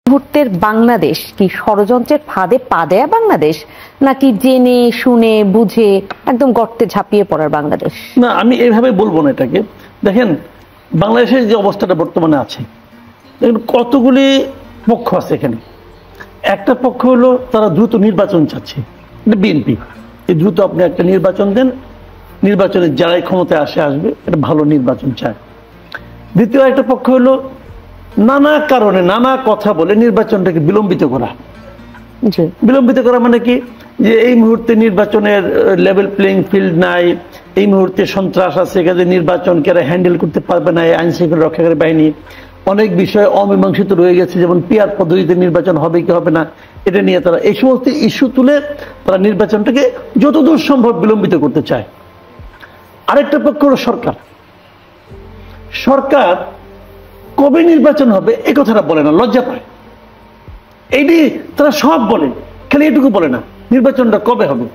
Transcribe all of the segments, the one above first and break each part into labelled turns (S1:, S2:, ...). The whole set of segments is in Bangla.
S1: মুহূর্তের বাংলাদেশ কি ষড়যন্ত্রের ফাঁদে পা দেয়া বাংলাদেশ, নাকি জেনে শুনে বুঝে একদম গর্তে ঝাঁপিয়ে পড়ার বাংলাদেশ?
S2: না, আমি এইভাবে বলবো না এটাকে। দেখেন, বাংলাদেশের যে অবস্থাটা বর্তমানে আছে, দেখুন কতগুলি পক্ষ আছে এখানে। একটা পক্ষ হলো তারা দ্রুত নির্বাচন চাচ্ছে, এটা বিএনপি। এই দ্রুত আপনি একটা নির্বাচন দেন, নির্বাচনে যারাই ক্ষমতায় আসবে, এটা ভালো নির্বাচন চায়। দ্বিতীয় একটা পক্ষ হলো নানা কারণে নানা কথা বলে নির্বাচনটাকে বিলম্বিত করা। বিলম্বিত করা মানে কি, যে এই মুহূর্তে নির্বাচনের লেভেল প্লেইং ফিল্ড নাই, এই মুহূর্তে সন্ত্রাস আছে, কাজে নির্বাচনকে হ্যান্ডেল করতে পারবে না আইন শৃঙ্খলা রক্ষাকারী বাহিনী। অনেক বিষয় অমীমাংসিত রয়ে গেছে, যেমন পিআর পদ্ধতিতে নির্বাচন হবে কি হবে না, এটা নিয়ে তারা এই সমস্ত ইস্যু তুলে তারা নির্বাচনটাকে যতদূর সম্ভব বিলম্বিত করতে চায়। আরেকটা পক্ষ হলো সরকার। সরকার কবে নির্বাচন হবে এই কথাটা বলে না, লজ্জা পায়। এইটি তারা সব বলে, খালি এটুকু বলে না নির্বাচনটা কবে হবে।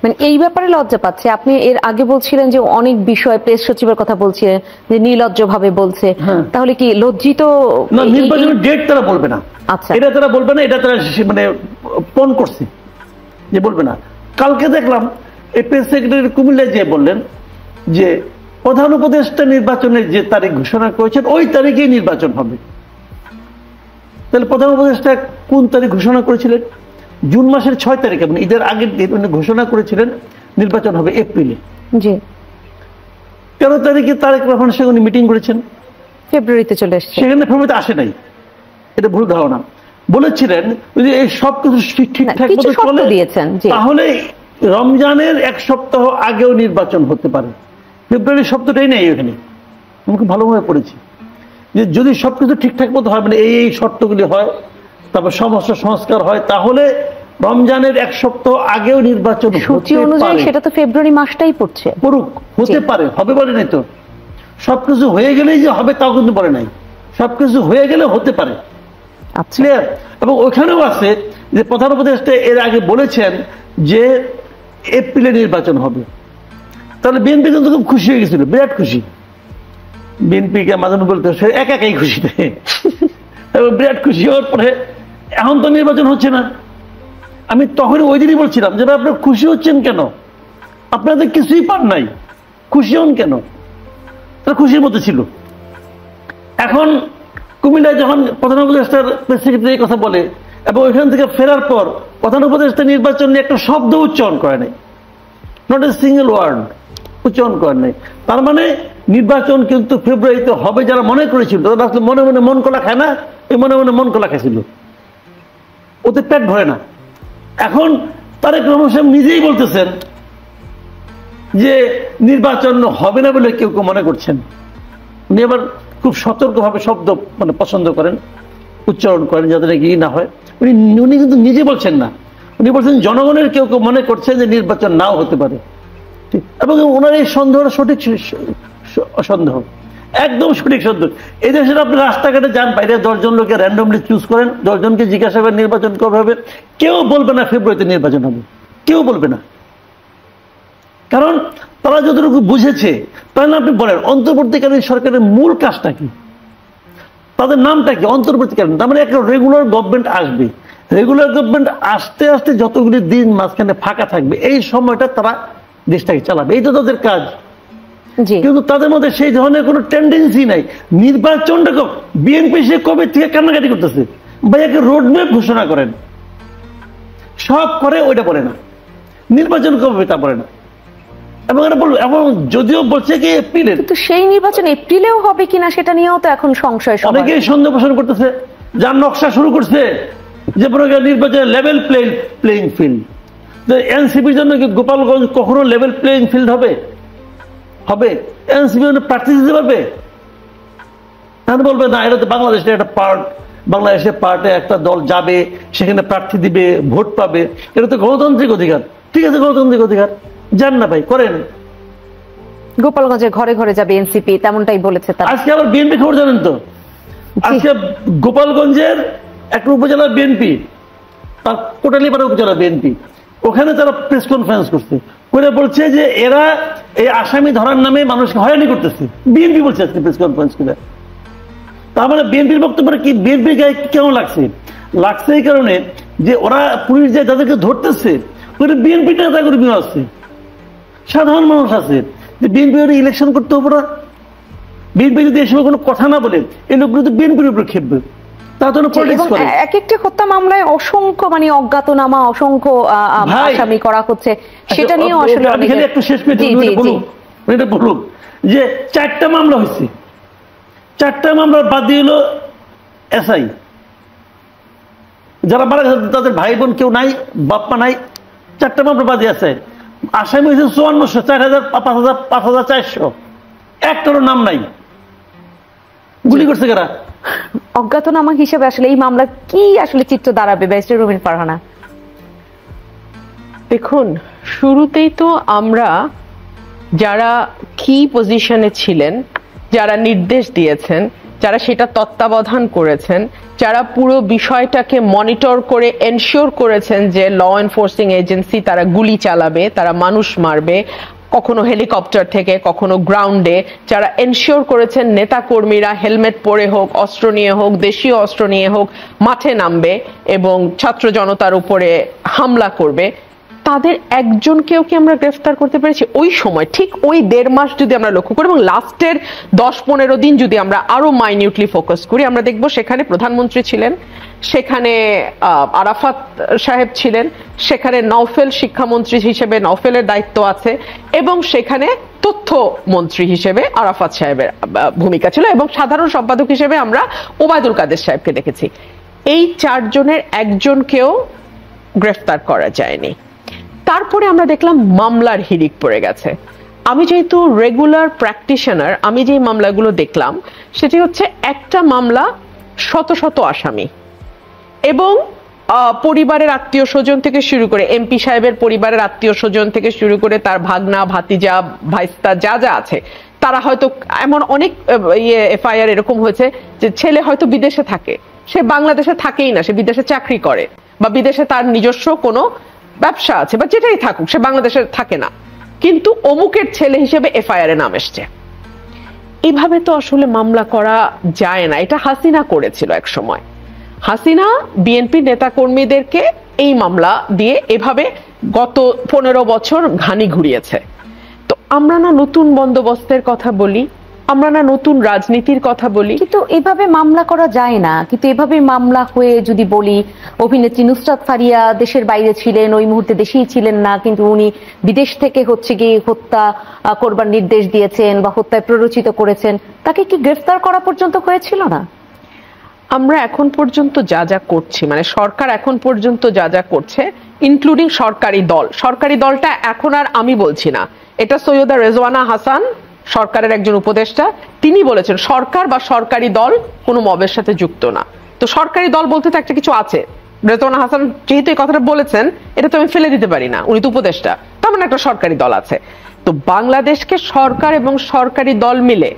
S1: মানে এই ব্যাপারে লজ্জা পাচ্ছে। আপনি এর আগে বলছিলেন যে অনেক বিষয় প্রেস সচিবের কথা বলছিলেন যে নির্লজ্জ ভাবে বলছে, তাহলে কি লজ্জিত?
S2: না, নির্বাচনের ডেট তারা বলবে না।
S1: আচ্ছা,
S2: এটা তারা বলবে না, এটা তারা মানে পণ করছে যে বলবে না। কালকে দেখলাম এই প্রেস সেক্রেটারি কুমিল্লায় যে বললেন যে প্রধান উপদেষ্টা নির্বাচনের যে তারিখ ঘোষণা করেছেন ওই তারিখেই নির্বাচন হবে। তাহলে প্রধান উপদেষ্টা কোন তারিখ ঘোষণা করেছিলেন? জুন মাসের 6 তারিখ, এবং ঈদের আগের দিন উনি ঘোষণা করেছিলেন নির্বাচন হবে এপ্রিলে। জি, 13 তারিখে তারেক রহমানের সঙ্গে উনি মিটিং করেছেন,
S1: ফেব্রুয়ারিতে চলে এসেছে।
S2: সেখানে ফেব্রুয়ারিতে আসে নাই, এটা ভুল ধারণা। বলেছিলেন যে এই সবকিছু ঠিকঠাক মতো চলে
S1: দিয়েছেন,
S2: তাহলে রমজানের 1 সপ্তাহ আগেও নির্বাচন হতে পারে। ফেব্রুয়ারির শব্দটাই নেই এখানে, আমি খুব ভালোভাবে পড়েছি যে যদি সবকিছু ঠিকঠাক মতো হয়, মানে এই শর্তগুলি হয়, তারপর সমস্ত সংস্কার হয়, তাহলে রমজানের 1 সপ্তাহ আগেও নির্বাচন
S1: সূচি অনুযায়ী সেটা তো ফেব্রুয়ারি মাসটাই পড়ছে।
S2: পড়ুক, হতে পারে, হবে বলে নাই তো। সবকিছু হয়ে গেলেই যে হবে তাও কিন্তু বলে নাই, সবকিছু হয়ে গেলে হতে পারে। ক্লিয়ার? এবং ওইখানেও আছে যে প্রধান উপদেষ্টা এর আগে বলেছেন যে এপ্রিলে নির্বাচন হবে। তাহলে বিএনপি কিন্তু খুব খুশি হয়ে গেছিল, বিরাট খুশি। বিএনপিকে মাঝে বলতে সে একাই খুশি, এবং বিরাট খুশি হওয়ার পরে এখন তো নির্বাচন হচ্ছে না। আমি তখন ওই দিনই বলছিলাম যে আপনারা খুশি হচ্ছেন কেন? আপনাদের কিছুই পান নাই, খুশি হন কেন? তারা খুশির মতো ছিল। এখন কুমিল্লায় যখন প্রধান উপদেষ্টার প্রেস সেক্রেটারি কথা বলে, এবং ওইখান থেকে ফেরার পর প্রধান উপদেষ্টা নির্বাচন নিয়ে একটা শব্দ উচ্চারণ করে নাই, নট এ সিঙ্গেল ওয়ার্ড উচ্চারণ করেন নাই। তার মানে নির্বাচন কিন্তু ফেব্রুয়ারিতে হবে যারা মনে করেছিল, তারা আসলে মনে মনে মন কলা খায় না, এই মনে মনে মন কলা খাইছিল, ওতে পেট ভরে না। এখন তারেক রহমান সাহেব নিজেই বলতেছেন যে নির্বাচন হবে না বলে কেউ কেউ মনে করছেন। উনি আবার খুব সতর্কভাবে শব্দ মানে পছন্দ করেন, উচ্চারণ করেন যাতে নাকি না হয়। উনি কিন্তু নিজে বলছেন না, উনি বলছেন জনগণের কেউ কেউ মনে করছে যে নির্বাচন নাও হতে পারে। এবং ওনার এই সন্দেহটা সঠিক সন্দেহ, একদম সঠিক সন্দেহ। এই দেশের আপনি রাস্তাঘাটে যান, বাইরে 10 জন লোকে র্যান্ডমলি চুজ করেন, 10 জনকে জিজ্ঞাসা করেন নির্বাচন কবে হবে, কেউ বলবে না ফেব্রুয়ারিতে নির্বাচন হবে, কেউ বলবে না। কারণ তারা যতটুকু বুঝেছে, তাহলে আপনি বলেন অন্তর্বর্তীকালীন সরকারের মূল কাজটা কি, তাদের নামটা কি? অন্তর্বর্তীকালীন। তার মানে একটা রেগুলার গভর্নমেন্ট আসবে, রেগুলার গভর্নমেন্ট আসতে আসতে যতগুলি দিন মাঝখানে ফাঁকা থাকবে এই সময়টা তারা দেশটাকে চালাবে, এই তো তাদের কাজ। কিন্তু তাদের মধ্যে সেই ধরনের কোনো টেন্ডেন্সি নাই। নির্বাচনটা বিএনপি সে কবে থেকে কান্নাকাটি করতেছে, ভাই একটা রোডম্যাপ ঘোষণা করেন, সব করে ওইটা বলে না, নির্বাচন কবে তা বলে না। এবং এটা বলবো, এবং যদিও বলছে কি এপ্রিলে,
S1: কিন্তু সেই নির্বাচন এপ্রিলেও হবে কিনা সেটা নিয়েও তো এখন সংশয়,
S2: অনেকেই সন্দেহ পোষণ করতেছে। যার নকশা শুরু করছে যে নির্বাচনের লেভেল প্লেইং ফিল্ড, এনসিপির জন্য কি গোপালগঞ্জ কখনো লেভেল প্লেইং ফিল্ড হবে? হবে? এনসিপি প্রার্থী দিতে পারবে? বলবে না, এটা তো বাংলাদেশের একটা পার্ট, বাংলাদেশের পার্টে একটা দল যাবে, সেখানে প্রার্থী দিবে, ভোট পাবে, এটা তো গণতান্ত্রিক অধিকার। ঠিক আছে, গণতান্ত্রিক অধিকার, যান না ভাই, করেন।
S1: গোপালগঞ্জের ঘরে ঘরে যাবে এনসিপি, তেমনটাই বলেছে তারা।
S2: আজকে আবার বিএনপি খবর জানেন তো, আজকে গোপালগঞ্জের একটা উপজেলা বিএনপি, তার কোটালীপাড়া উপজেলা বিএনপি, ওখানে তারা প্রেস কনফারেন্স করছে, করে বলছে যে এরা এই আসামি ধরার নামে মানুষকে হয়রানি করতেছে। বিএনপি বলছে আজকে প্রেস কনফারেন্স করে। তার মানে বিএনপির বক্তব্য কি, বিএনপির গায়ে কেমন লাগছে? লাগছে এই কারণে যে ওরা পুলিশ যে যাদেরকে ধরতেছে বিএনপি নেতা কর্মী আছে, সাধারণ মানুষ আছে, যে বিএনপি ইলেকশন করতে হবে না, বিএনপি যদি এই সময় কোনো কথা না বলে এই লোকগুলো তো বিএনপির উপর খেপবে।
S1: এক একটি হত্যা মামলায় অসংখ্য মানে অজ্ঞাতনামা অসংখ্য আসামি করা হচ্ছে, সেটা নিয়ে আসলে
S2: একটু শেষ বলুন যে 4টা মামলা হয়েছে, 4টা মামলা বাদ দিয়ে হলো এসআই, যারা মারা গেছে তাদের ভাই বোন কেউ নাই, বাপ্পা নাই, 4টা মামলা বাদ দিয়ে আছে। আসামি হয়েছে 5400, 4000, 5000, 5400, একটারও নাম নাই। গুলি করছে কারা?
S1: অজ্ঞাতনামা হিসেবে আসলে এই মামলা কি আসলে চিত্র দাঁড়াবে ব্যারিস্টার রুমিন ফারহানা?
S3: দেখুন, শুরুতেই তো আমরা যারা কি পজিশনে ছিলেন, যারা নির্দেশ দিয়েছেন, যারা সেটা তত্ত্বাবধান করেছেন, যারা পুরো বিষয়টাকে মনিটর করে এনশিওর করেছেন যে ল এনফোর্সিং এজেন্সি তারা গুলি চালাবে, তারা মানুষ মারবে, কখনো হেলিকপ্টার থেকে কখনো গ্রাউন্ডে, যারা এনশিওর করেছেন নেতা কর্মীরা হেলমেট পরে হোক, অস্ত্র নিয়ে হোক, দেশীয় অস্ত্র নিয়ে হোক মাঠে নামবে এবং ছাত্র জনতার উপরে হামলা করবে, তাদের একজনকেও কি আমরা গ্রেফতার করতে পেরেছি ওই সময়? ঠিক ওই 1.5 মাস যদি আমরা লক্ষ্য করি এবং লাস্টের 10-15 দিন যদি আমরা আরো মাইনিউটলি ফোকাস করি, আমরা দেখব সেখানে প্রধানমন্ত্রী ছিলেন, সেখানে আরাফাত সাহেব ছিলেন, সেখানে নওফেল শিক্ষামন্ত্রী হিসেবে নওফেলের দায়িত্ব আছে, এবং সেখানে তথ্যমন্ত্রী হিসেবে আরাফাত সাহেবের ভূমিকা ছিল, এবং সাধারণ সম্পাদক হিসেবে আমরা ওবায়দুল কাদের সাহেবকে দেখেছি। এই 4 জনের একজনকেও গ্রেফতার করা যায়নি। তারপরে আমরা দেখলাম মামলার হিড়িক পড়ে গেছে। আমি যেহেতু রেগুলার প্র্যাকটিশনার, আমি যে মামলাগুলো দেখলাম সেটি হচ্ছে একটা মামলা শত শত আসামি এবং পরিবারের আত্মীয় স্বজন থেকে শুরু করে এমপি সাহেবের পরিবারের আত্মীয় স্বজন থেকে শুরু করে তার ভাগনা, ভাতিজা, ভাইস্তা যা যা আছে, তারা হয়তো এমন অনেক এফআইআর এরকম হয়েছে যে ছেলে হয়তো বিদেশে থাকে, সে বাংলাদেশে থাকেই না, সে বিদেশে চাকরি করে বা বিদেশে তার নিজস্ব কোনো ব্যবসা আছে বা যেটাই থাকুক, সে বাংলাদেশে থাকে না, কিন্তু অমুকের ছেলে হিসেবে এফআইআর এ নাম এসছে। এইভাবে তো আসলে মামলা করা যায় না। এটা হাসিনা করেছিল এক সময়। হাসিনা বিএনপি নেতা কর্মীদেরকে এই মামলা দিয়ে এভাবে গত 15 বছর ঘানি ঘুরিয়েছে। তো আমরা না নতুন বন্দোবস্তের কথা বলি, আমরা না নতুন রাজনীতির কথা বলি,
S1: কিন্তু এভাবে মামলা করা যায় না। কিন্তু এভাবে মামলা হয়ে যদি বলি, অভিনেত্রী নুসরাত ফারিয়া দেশের বাইরে ছিলেন, ওই মুহূর্তে দেশেই ছিলেন না, কিন্তু উনি বিদেশ থেকে হচ্ছে গিয়ে হত্যা করবার নির্দেশ দিয়েছেন বা হত্যায় প্ররোচিত করেছেন, তাকে কি গ্রেফতার করা পর্যন্ত হয়েছিল না?
S3: আমরা এখন পর্যন্ত যা যা করছি, মানে সরকার এখন পর্যন্ত যা যা করছে, ইনক্লুডিং সরকারি দলটা এখন আর আমি বলছি না, এটা সৈয়দা রেজওয়ানা হাসান সরকারের একজন উপদেষ্টা, তিনি বলেছেন সরকার বা সরকারি দল কোনো মবের সাথে যুক্ত না। তো সরকারি দল বলতে তো একটা কিছু আছে। রেজওয়ানা হাসান যেহেতু এই কথাটা বলেছেন, এটা তো আমি ফেলে দিতে পারি না, উনি তো উপদেষ্টা, তার মানে একটা সরকারি দল আছে। তো বাংলাদেশকে সরকার এবং সরকারি দল মিলে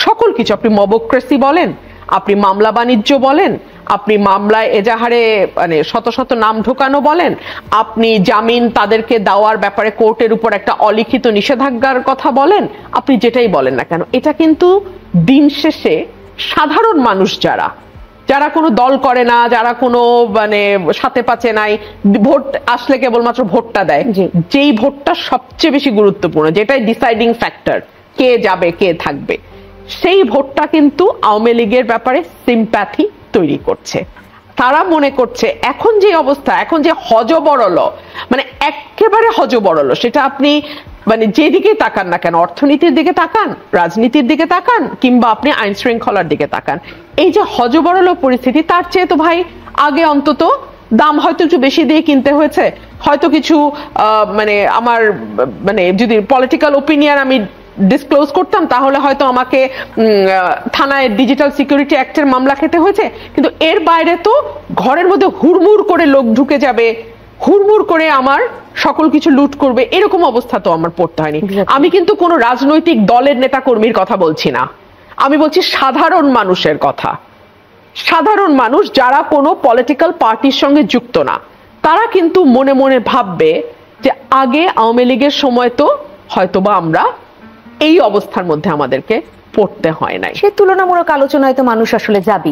S3: সকল কিছু, আপনি মবক্রেসি বলেন, আপনি মামলা বাণিজ্য বলেন, আপনি মামলায় এজাহারে মানে শত শত নাম ঢোকানো বলেন, আপনি জামিন তাদেরকে দেওয়ার ব্যাপারে কোর্টের উপর একটা অলিখিত নিষেধাজ্ঞার কথা বলেন, আপনি যেটাই বলেন না কেন, এটা কিন্তু দিন শেষে সাধারণ মানুষ যারা কোনো দল করে না, যারা কোনো মানে সাথে পাচ্ছে নাই, ভোট আসলে কেবলমাত্র ভোটটা দেয়, যেই ভোটটা সবচেয়ে বেশি গুরুত্বপূর্ণ, যেটাই ডিসাইডিং ফ্যাক্টর, কে যাবে কে থাকবে, সেই ভোটটা কিন্তু আওয়ামী লীগের ব্যাপারে সিম্প্যাথি তৈরি করছে। তারা মনে করছে এখন যে অবস্থা, এখন যে হজবরল, মানে একেবারে হজবরল, সেটা আপনি মানে যেদিকে তাকান না কেন, অর্থনীতির দিকে তাকান, রাজনীতির দিকে তাকান, কিংবা আপনি আইন শৃঙ্খলার দিকে তাকান, এই যে হজবরল পরিস্থিতি, তার চেয়ে তো ভাই আগে অন্তত দাম হয়তো একটু বেশি দিয়ে কিনতে হয়েছে, হয়তো কিছু মানে আমার মানে যদি পলিটিক্যাল ওপিনিয়ন আমি ডিসক্লোজ করতাম তাহলে হয়তো আমাকে থানায় ডিজিটাল সিকিউরিটি অ্যাক্টের মামলা খেতে হয়েছে, কিন্তু এর বাইরে তো ঘরের মধ্যে হুড়মুড় করে লোক ঢুকে যাবে, হুড়মুড় করে আমার সকল কিছু লুট করবে, এরকম অবস্থা তো আমার পড়তে হয়নি। আমি কিন্তু কোনো রাজনৈতিক দলের নেতা কর্মীর কথা বলছি না, আমি বলছি সাধারণ মানুষের কথা। সাধারণ মানুষ যারা কোনো পলিটিক্যাল পার্টির সঙ্গে যুক্ত না, তারা কিন্তু মনে মনে ভাববে যে আগে আওয়ামী লীগের সময় তো হয়তোবা আমরা এই অবস্থার মধ্যে আমাদেরকে পড়তে হয় নাই।
S1: সেই তুলনামূলক আলোচনায় তো মানুষ আসলে যাবে।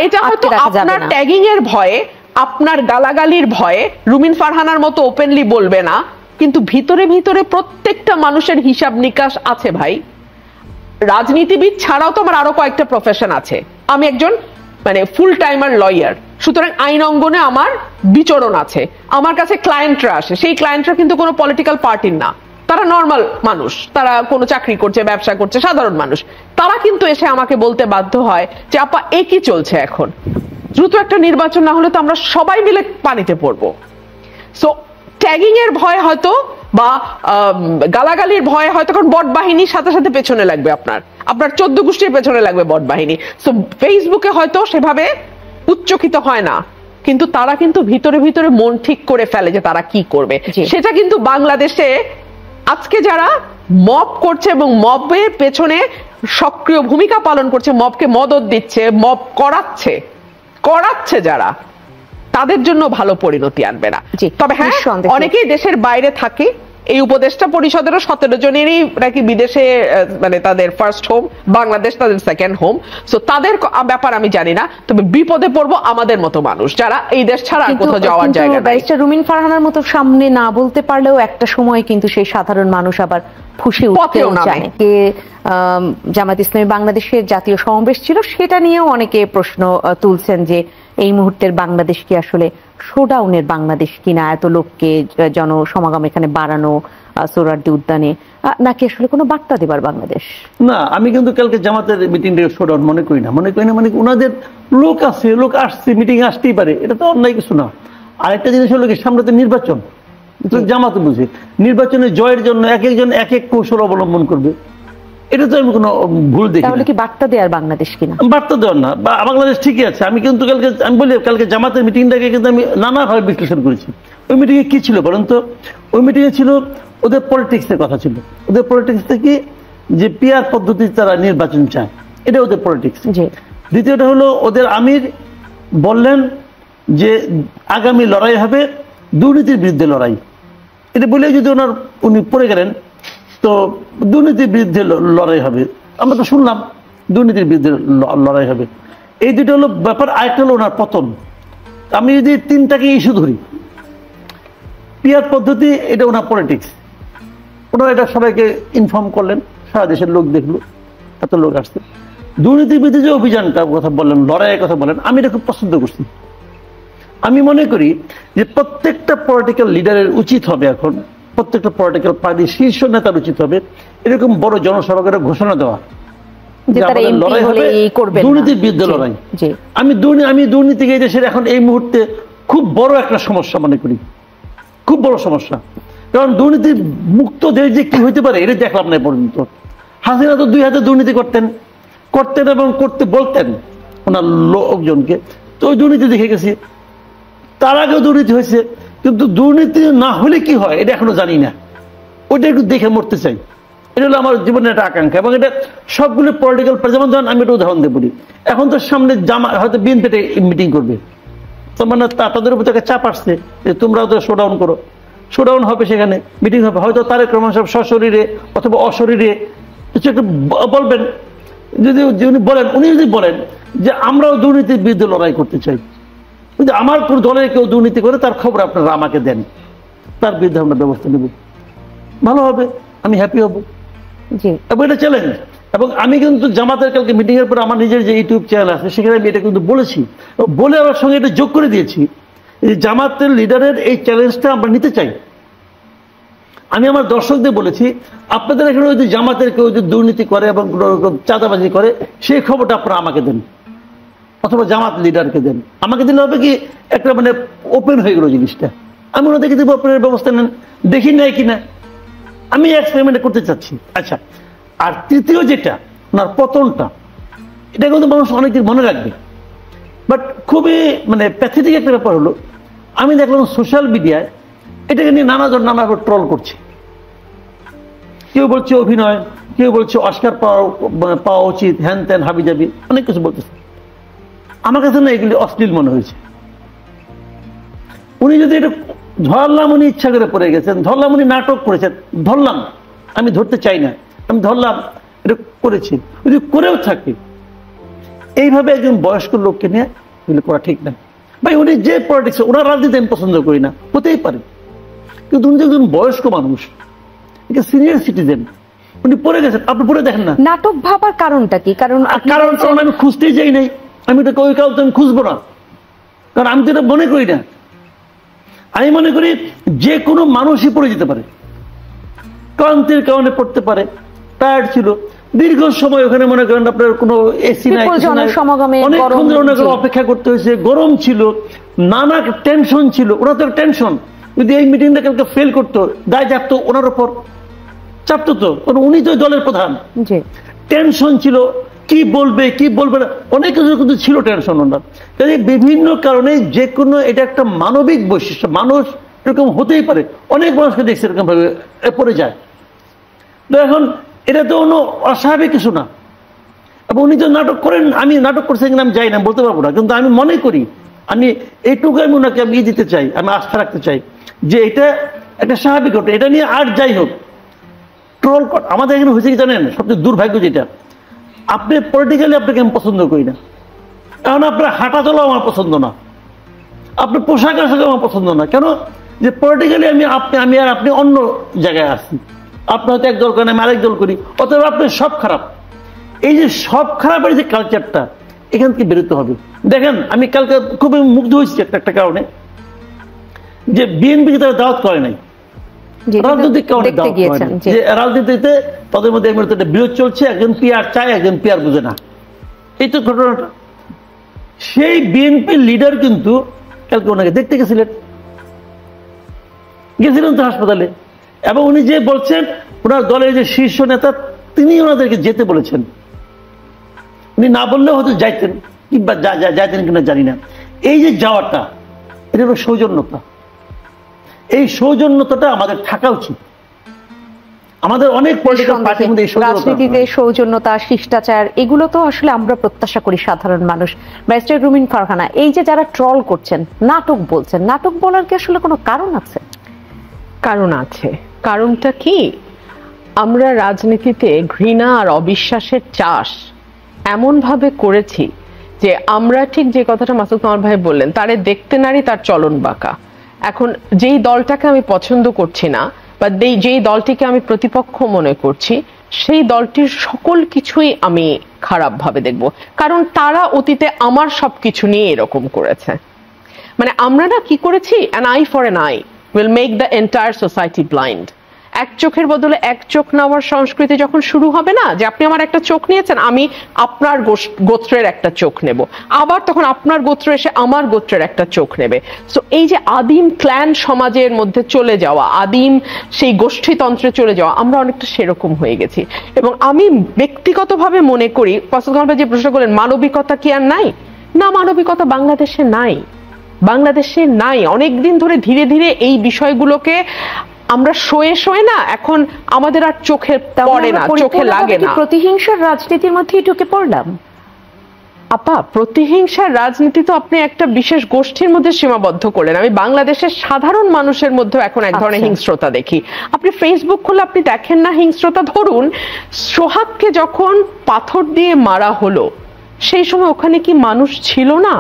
S3: এটা হয়তো আপনার ট্যাগিং এর ভয়ে, আপনার গালাগালির ভয়ে রুমিন ফারহানার মতো ওপেনলি বলবে না, কিন্তু ভিতরে ভিতরে প্রত্যেকটা মানুষের হিসাব নিকাশ আছে ভাই। রাজনীতিবিদ ছাড়াও তো আমার আরো কয়েকটা প্রফেশন আছে। আমি একজন ফুল টাইমার লয়ার, সুতরাং আইন অঙ্গনে আমার বিচরণ আছে। আমার কাছে ক্লায়েন্টরা আসে, সেই ক্লায়েন্টরা কিন্তু কোনো পলিটিক্যাল পার্টির না, তারা নর্মাল মানুষ, তারা কোনো চাকরি করছে, ব্যবসা করছে, সাধারণ মানুষ। তারা কিন্তু এসে আমাকে বলতে বাধ্য হয় যে আপা এ কি চলছে এখন, দ্রুত একটা নির্বাচন না হলে তো আমরা সবাই মিলে পানিতে পড়বো। সো ট্যাগিং এর ভয় হয়তো বা গালাগালির ভয় হয়তো, কারণ বট বাহিনীর সাথে সাথে পেছনে লাগবে, আপনার 14 গোষ্ঠীর পেছনে লাগবে বট বাহিনী। সো ফেসবুকে হয়তো সেভাবে উচ্চকিত হয় না, কিন্তু তারা কিন্তু ভিতরে ভিতরে মন ঠিক করে ফেলে যে তারা কি করবে। সেটা কিন্তু বাংলাদেশে আজকে যারা মব করছে এবং মবের পেছনে সক্রিয় ভূমিকা পালন করছে, মবকে মদত দিচ্ছে, মব করাচ্ছে যারা, তাদের জন্য ভালো পরিণতি আনবে না। তবে হ্যাঁ, অনেকেই দেশের বাইরে থাকে। এই উপদেষ্টা পরিষদেরও 17 জনেরই নাকি বিদেশে তাদের ফার্স্ট হোম, বাংলাদেশ তাদের সেকেন্ড হোম। সো তাদের ব্যাপার আমি জানি না, তবে বিপদে পড়বো আমাদের মতো মানুষ যারা এই দেশ ছাড়া আর কোথাও যাওয়ার জায়গা নাই।
S1: ব্যারিস্টার রুমিন ফারহানার মতো সামনে না বলতে পারলেও একটা সময় কিন্তু সেই সাধারণ মানুষ আবার ফুঁসে উঠতেও চায়। জামায়াত ইসলামী বাংলাদেশের জাতীয় সমাবেশ ছিল, সেটা নিয়েও অনেকে প্রশ্ন তুলছেন যে এই মুহূর্তের বাংলাদেশ কি আসলে শোডাউনের বাংলাদেশ কিনা, এত লোককে জনসমাগম এখানে বাড়ানো সোহরাওয়ার্দী উদ্যানে, নাকি আসলে কোনো বার্তা দেবার বাংলাদেশ?
S2: না, আমি কিন্তু কালকে জামাতের মিটিংটা শোডাউন মনে করি না। মানে ওনাদের লোক আছে, লোক আসছে, মিটিং আসতেই পারে, এটা তো অন্যায় কিছু না। আরেকটা জিনিস হলো কি, সামনে তো নির্বাচন, জামাত বুঝে নির্বাচনে জয়ের জন্য এক একজন এক এক কৌশল অবলম্বন করবে, এটা তো আমি কোনো ভুল দেখি।
S1: তাহলে কি বার্তা দেওয়ার বাংলাদেশ কিনা?
S2: বার্তা দেওয়ার না, বাংলাদেশ ঠিকই আছে। আমি কিন্তু আমি বলি কালকে জামাতের মিটিংটাকে কিন্তু আমি নানাভাবে বিশ্লেষণ করেছি। ওই মিটিংয়ে কি ছিল বলেন তো? ওই মিটিংয়ে ছিল ওদের পলিটিক্সের কথা ছিল। ওদের পলিটিক্স থেকে যে পিআর পদ্ধতিতে তারা নির্বাচন চায়, এটা ওদের পলিটিক্স। দ্বিতীয়টা হলো ওদের আমির বললেন যে আগামী লড়াই হবে দুর্নীতির বিরুদ্ধে লড়াই। এটা বলে যদি উনি পড়ে গেলেন, তো দুর্নীতির বিরুদ্ধে লড়াই হবে। আমরা তো শুনলাম দুর্নীতির বিরুদ্ধে লড়াই হবে, এই দুটো হলো ব্যাপার। আরেকটা হলো ওনার পতন। আমি যদি 3টাকে ইস্যু ধরি, পিআর পদ্ধতি এটা ওনার পলিটিক্স, ওনারা এটা সবাইকে ইনফর্ম করলেন, সারা দেশের লোক দেখলো, এত লোক আসছে। দুর্নীতির বিরুদ্ধে যে অভিযানটার কথা বললেন, লড়াইয়ের কথা বলেন, আমি এটা খুব পছন্দ করছি। আমি মনে করি যে প্রত্যেকটা পলিটিক্যাল লিডারের উচিত হবে, এখন প্রত্যেকটা পলিটিক্যাল পার্টির শীর্ষ নেতার উচিত হবে এরকম বড় জনসভা করে ঘোষণা দেওয়া, লড়াই হবে দুর্নীতির বিরুদ্ধে লড়াই। আমি দুর্নীতিকে এই দেশের এখন এই মুহূর্তে খুব বড় একটা সমস্যা মনে করি, খুব বড় সমস্যা। কারণ দুর্নীতি মুক্ত দেশ যে কি হইতে পারে এটা দেখলাম না পর্যন্ত। হাসিনা তো 2 হাতে দুর্নীতি করতেন এবং করতে বলতেন ওনার লোকজনকে, তো ওই দুর্নীতি দেখে গেছি। তার আগেও দুর্নীতি হয়েছে, কিন্তু দুর্নীতি না হলে কি হয় এটা এখনো জানি না, ওইটা একটু দেখে মরতে চাই। এটা হলো আমার জীবনের একটা আকাঙ্ক্ষা, এবং এটা সবগুলো পলিটিক্যাল, যেমন ধরেন আমি একটা উদাহরণ দিয়ে বলি, এখন তো সামনে হয়তো বিএনপিতে মিটিং করবে, তো তাদের উপর একটা চাপ আসছে যে তোমরা তো শোডাউন করো, শোডাউন হবে, সেখানে মিটিং হবে, হয়তো তারেক রহমান সাহেব সশরীরে অথবা অশরীরে কিছু একটু বলবেন। উনি যদি বলেন যে আমরাও দুর্নীতির বিরুদ্ধে লড়াই করতে চাই, কিন্তু আমার দলের কেউ দুর্নীতি করে তার খবর আপনারা আমাকে দেন, তার বিরুদ্ধে আমরা ব্যবস্থা নেব, ভালো হবে, আমি হ্যাপি হব। এবং এটা চ্যালেঞ্জ। এবং আমি কিন্তু জামাতের কালকে মিটিং এর পর আমার নিজের যে ইউটিউব চ্যানেল আছে সেখানে আমি এটা কিন্তু বলেছি, বলে আমার সঙ্গে এটা যোগ করে দিয়েছি যে জামাতের লিডারের এই চ্যালেঞ্জটা আমরা নিতে চাই। আমি আমার দর্শকদের বলেছি, আপনাদের এখানে যদি জামাতের কেউ যদি দুর্নীতি করে এবং চাঁদাবাজি করে, সেই খবরটা আপনারা আমাকে দেন, অথবা জামাত লিডারকে দেন। আমাকে দিলে হবে কি একটা ওপেন হয়ে গেল জিনিসটা, আমি ওনাদেরকে দেবো, ওপেনের ব্যবস্থা নেন, দেখি নাই কিনা, আমি এক্সপেরিমেন্ট করতে চাচ্ছি। আচ্ছা, আর তৃতীয় যেটা ওনার পতনটা, এটা কিন্তু মানুষ অনেকদিন মনে রাখবে। বাট খুবই প্যাথেটিক একটা ব্যাপার হলো, আমি দেখলাম সোশ্যাল মিডিয়ায় এটাকে নিয়ে নানাজন নানাভাবে ট্রল করছে। কেউ বলছে অভিনয়, কেউ বলছে অস্কার পাওয়া উচিত, হ্যান ত্যান হাবিজাবি, অনেক কিছু বলতেছে। আমার কাছে না এগুলি অশ্লীল মনে হয়েছে। উনি যদি এটা ধরলাম, উনি ইচ্ছা করে পড়ে গেছেন, ধরলাম উনি নাটক করেছেন, ধরলাম, আমি ধরতে চাই না, আমি ধরলাম এটা করেছি, যদি করেও থাকে এইভাবে একজন বয়স্ক লোককে নিয়ে এগুলো করা ঠিক না। ভাই উনি যে পলিটিক্স, ওনার রাজনীতি আমি পছন্দ করি না, হতেই পারে, কিন্তু উনি একজন বয়স্ক মানুষ, সিনিয়র সিটিজেন, উনি পড়ে গেছেন, আপনি পড়ে দেখেন না।
S1: নাটক ভাবার কারণটা কি? কারণ
S2: আমি খুঁজতেই যাই নাই, আমি তো ওই কারণ আমি খুঁজবো না, কারণ আমি তো এটা মনে করি না। আমি মনে করি যে কোনো মানুষই পড়ে যেতে পারে, ক্লান্তির কারণে পড়তে পারে, টায়ার্ড ছিল, দীর্ঘ সময় ওখানে মনে করেন আপনার কোনো এসি নাই, অনেকক্ষণ ধরে অপেক্ষা করতে হয়েছে, গরম ছিল, নানা টেনশন ছিল। ওরা তো টেনশন, যদি এই মিটিংটা কালকে ফেল করতো দায় চাপতো ওনার উপর, চাপতো তো, কারণ উনি তো দলের প্রধান। টেনশন ছিল, কি বলবে কি বলবে না, অনেক কিছু কিন্তু ছিল টেনশন ওনার। কাজে বিভিন্ন কারণে যে কোনো, এটা একটা মানবিক বৈশিষ্ট্য, মানুষ এরকম হতেই পারে, অনেক মানুষকে দেখছে এরকম ভাবে পড়ে যায়। তো এখন এটা তো কোনো অস্বাভাবিক কিছু না। এবং উনি তো নাটক করেন, আমি নাটক করছেন কিনা আমি যাই না, বলতে পারবো না, কিন্তু আমি মনে করি, আমি এইটুকু আমি ওনাকে আমি দিতে চাই, আমি আস্থা রাখতে চাই যে এটা একটা স্বাভাবিক ঘটনা। এটা নিয়ে আর যাই হোক ট্রোল আমাদের এখানে হয়েছে কি জানেন, সবচেয়ে দুর্ভাগ্য যেটা, আপনি পলিটিক্যালি আপনাকে আমি পছন্দ করি না, এখন আপনার হাঁটা চলা আমার পছন্দ না, আপনার পোশাক আশাক আমার পছন্দ না। কেন? যে পলিটিক্যালি আমি আর আপনি অন্য জায়গায় আসি, আপনি হয়তো এক দল করেন, আমি আরেক দল করি, অতএব আপনি সব খারাপ। এই যে সব খারাপের যে কালচারটা, এখান থেকে বেরোতে হবে। দেখেন আমি কালকে খুবই মুগ্ধ হয়েছি একটা কারণে, যে বিএনপিকে তারা দাওয়াত করে নাই, রাজনৈতিক কারণে দাওয়াত করে নাই, যে রাজনীতিতে তাদের মধ্যে একটা বিরোধ চলছে, একজন পিআর চায়, একজন পিআর বুঝে না, এই তো ঘটনাটা। সেই বিএনপির লিডার কিন্তু কালকে ওনাকে দেখতে গেছিলেন তো হাসপাতালে, এবং উনি যে বলছেন ওনার দলের যে শীর্ষ নেতা তিনি ওনাদেরকে যেতে বলেছেন, উনি না বললেও হয়তো যাইতেন, কিংবা যাইতেন কিনা জানি না। এই যে যাওয়াটা, এটা হলো সৌজন্যতা। এই সৌজন্যতাটা আমাদের থাকা উচিত। আমাদের অনেক পলিটিক্যাল পার্টির মধ্যে
S1: রাজনীতিতে সৌজন্যতা, শিষ্টাচার, এগুলো তো আসলে আমরা প্রত্যাশা করি সাধারণ মানুষ। ব্যারিস্টার রুমিন ফারহানা, এই যে যারা ট্রল করছেন, নাটক বলছেন, নাটক বলার কি আসলে কোনো কারণ আছে?
S3: কারণ আছে। কারণটা কি? আমরা রাজনীতিতে ঘৃণা আর অবিশ্বাসের চাষ এমন ভাবে করেছি যে আমরা ঠিক যে কথাটা মাসুদ কামাল ভাই বললেন, তারে দেখতে নারী তার চলন বাঁকা। এখন যেই দলটাকে আমি পছন্দ করছি না বা যেই দলটিকে আমি প্রতিপক্ষ মনে করছি, সেই দলটির সকল কিছুই আমি খারাপ ভাবে দেখব, কারণ তারা অতীতে আমার সবকিছু নিয়ে এরকম করেছে। মানে আমরা না কি করেছি, an eye for an eye will make the entire society blind. এক চোখের বদলে এক চোখ নেওয়ার সংস্কৃতি যখন শুরু হবে না, যে আপনি আমার একটা চোখ নিয়েছেন, আমি আপনার গোত্রের একটা চোখ নেব, আবার তখন আপনার গোত্র এসে আমার গোত্রের একটা চোখ নেবে। সো এই যে আদিম ক্ল্যান সমাজের মধ্যে চলে যাওয়া, আদিম সেই গোষ্ঠীতন্ত্রে চলে যাওয়া, আমরা অনেকটা সেরকম হয়ে গেছি। এবং আমি ব্যক্তিগতভাবে মনে করি, মাসুদ কামাল ভাই যে প্রশ্ন করলেন, মানবিকতা কি আর নাই? না, মানবিকতা বাংলাদেশে নাই, বাংলাদেশে নাই। অনেকদিন ধরে ধীরে ধীরে এই বিষয়গুলোকে আমরা শোয়ে না, এখন আমাদের আর চোখে পড়ে না, চোখে লাগে না।
S1: প্রতিহিংসার রাজনীতির মধ্যেই ঢুকে পড়লাম।
S3: আপা, প্রতিহিংসার রাজনীতি তো আপনি একটা বিশেষ গোষ্ঠীর মধ্যে সীমাবদ্ধ করলেন। আমি বাংলাদেশের সাধারণ মানুষের মধ্যে এখন এক ধরনের হিংস্রতা দেখি। আপনি ফেসবুক খুলে আপনি দেখেন না হিংস্রতা? ধরুন সোহাগকে যখন পাথর দিয়ে মারা হলো, সেই সময় ওখানে কি মানুষ ছিল না?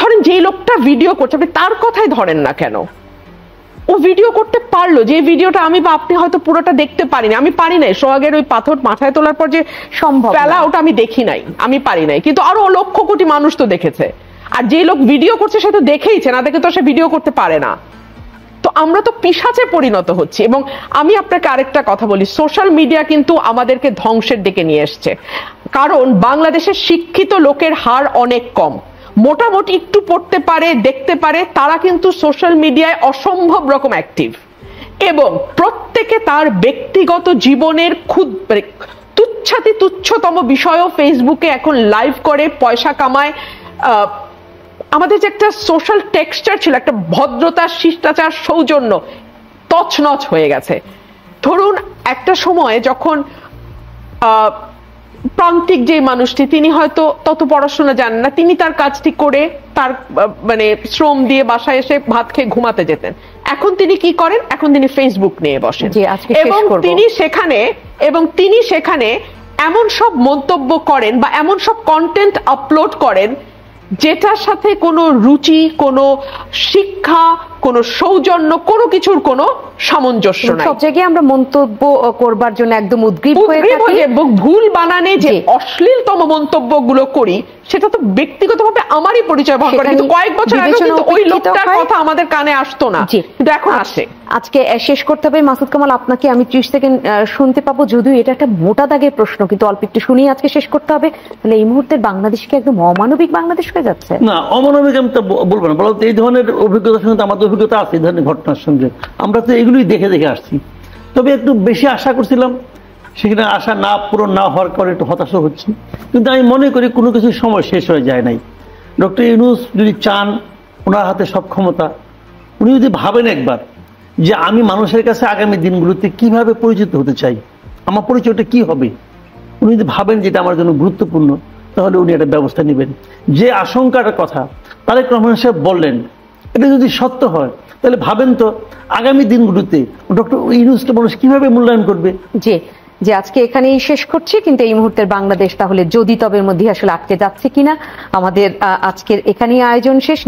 S3: ধরেন যে লোকটা ভিডিও করছে, আপনি তার কথাই ধরেন না কেন, ও ভিডিও করতে পারলো, যে ভিডিওটা আমি বা আপনি হয়তো পুরোটা দেখতে পারিনি, আমি পারি নাই। সোহাগের ওই পাথর মাথায় তোলার পর যে সম্ভব ফেলা, ওটা আমি দেখি নাই, আমি পারি নাই, কিন্তু আরো লক্ষ কোটি মানুষ তো দেখেছে। আর যে লোক ভিডিও করছে সে তো দেখেইছে, না দেখে তো সে ভিডিও করতে পারে না। তো আমরা তো পিশাচে পরিণত হচ্ছি। এবং আমি আপনাকে আরেকটা কথা বলি, সোশ্যাল মিডিয়া কিন্তু আমাদেরকে ধ্বংসের দিকে নিয়ে এসছে। কারণ বাংলাদেশের শিক্ষিত লোকের হার অনেক কম, মোটামুটি একটু পড়তে পারে, দেখতে পারে, তারা কিন্তু সোশ্যাল মিডিয়ায় অসম্ভব রকম অ্যাক্টিভ, এবং প্রত্যেকে তার ব্যক্তিগত জীবনের তুচ্ছতম বিষয়ও ফেসবুকে এখন লাইভ করে, পয়সা কামায়। আমাদের যে একটা সোশ্যাল টেক্সচার ছিল, একটা ভদ্রতা, শিষ্টাচার, সৌজন্য, তছনছ হয়ে গেছে। ধরুন একটা সময় যখন প্রান্তিক যে মানুষটি, তিনি হয়তো তত পড়াশোনা জানেন না, তিনি তার কাজটি করে তার মানে শ্রম দিয়ে বাসায় এসে ভাত খেয়ে ঘুমাতে যেতেন। এখন তিনি কি করেন? এখন তিনি ফেসবুক নিয়ে বসেন, এবং তিনি সেখানে এমন সব মন্তব্য করেন বা এমন সব কন্টেন্ট আপলোড করেন যেটার সাথে কোনো রুচি, কোনো শিক্ষা, কোনো সৌজন্য, কোনো কিছুর কোনো সামঞ্জস্য নাই।
S1: সব জায়গায় আমরা মন্তব্য করবার জন্য একদম উদ্গ্রীব হয়ে থাকি।
S3: ভুল বানানে যে অশ্লীলতম মন্তব্যগুলো করি সেটা তো ব্যক্তিগতভাবে আমারই পরিচয় বহন করে, কিন্তু কয়েক বছর আগে কিন্তু ওই লোকটার কথা আমাদের কানে আসতো না, কিন্তু এখন আসে।
S1: আজকে শেষ করতে হবে। মাসুদ কামাল, আপনাকে আমি 30 সেকেন্ড শুনতে পাবো, যদিও এটা একটা মোটা দাগের প্রশ্ন, কিন্তু অল্প একটু শুনিয়ে আজকে শেষ করতে হবে। তাহলে এই মুহূর্তে বাংলাদেশ কি একদম অমানবিক বাংলাদেশ হয়ে যাচ্ছে?
S2: না, অমানবিক আমি তো বলবো না, বলতে এই ধরনের অভিজ্ঞতার সঙ্গে আমাদের অভিজ্ঞতা আছে, এই ধরনের ঘটনার সঙ্গে আমরা তো এগুলোই দেখে দেখে আসছি। তবে একটু বেশি আশা করছিলাম, সেখানে আশা না পূরণ না হওয়ার কারণে একটু হতাশা হচ্ছে। কিন্তু আমি মনে করি কোনো কিছু সময় শেষ হয়ে যায় নাই। ডক্টর ইউনূস যদি চান, ওনার হাতে সব ক্ষমতা, উনি যদি ভাবেন একবার যে আমি মানুষের কাছে আগামী দিনগুলোতে কিভাবে পরিচিত হতে চাই, আমার পরিচয়টা কি হবে, উনি যদি ভাবেন যেটা আমার জন্য গুরুত্বপূর্ণ, তাহলে উনি একটা ব্যবস্থা নেবেন। যে আশঙ্কাটার কথা তারেক রহমান সাহেব বললেন, এটা যদি সত্য হয় তাহলে ভাবেন তো আগামী দিনগুলোতে ডক্টর ইউনূসকে মানুষ কিভাবে মূল্যায়ন করবে।
S1: যে আজকে এখানেই শেষ করছি, কিন্তু এই মুহূর্তের বাংলাদেশ তাহলে যদি তবের মধ্যে আসলে আটকে যাচ্ছে কিনা। আমাদের আজকের এখানেই আয়োজন শেষ।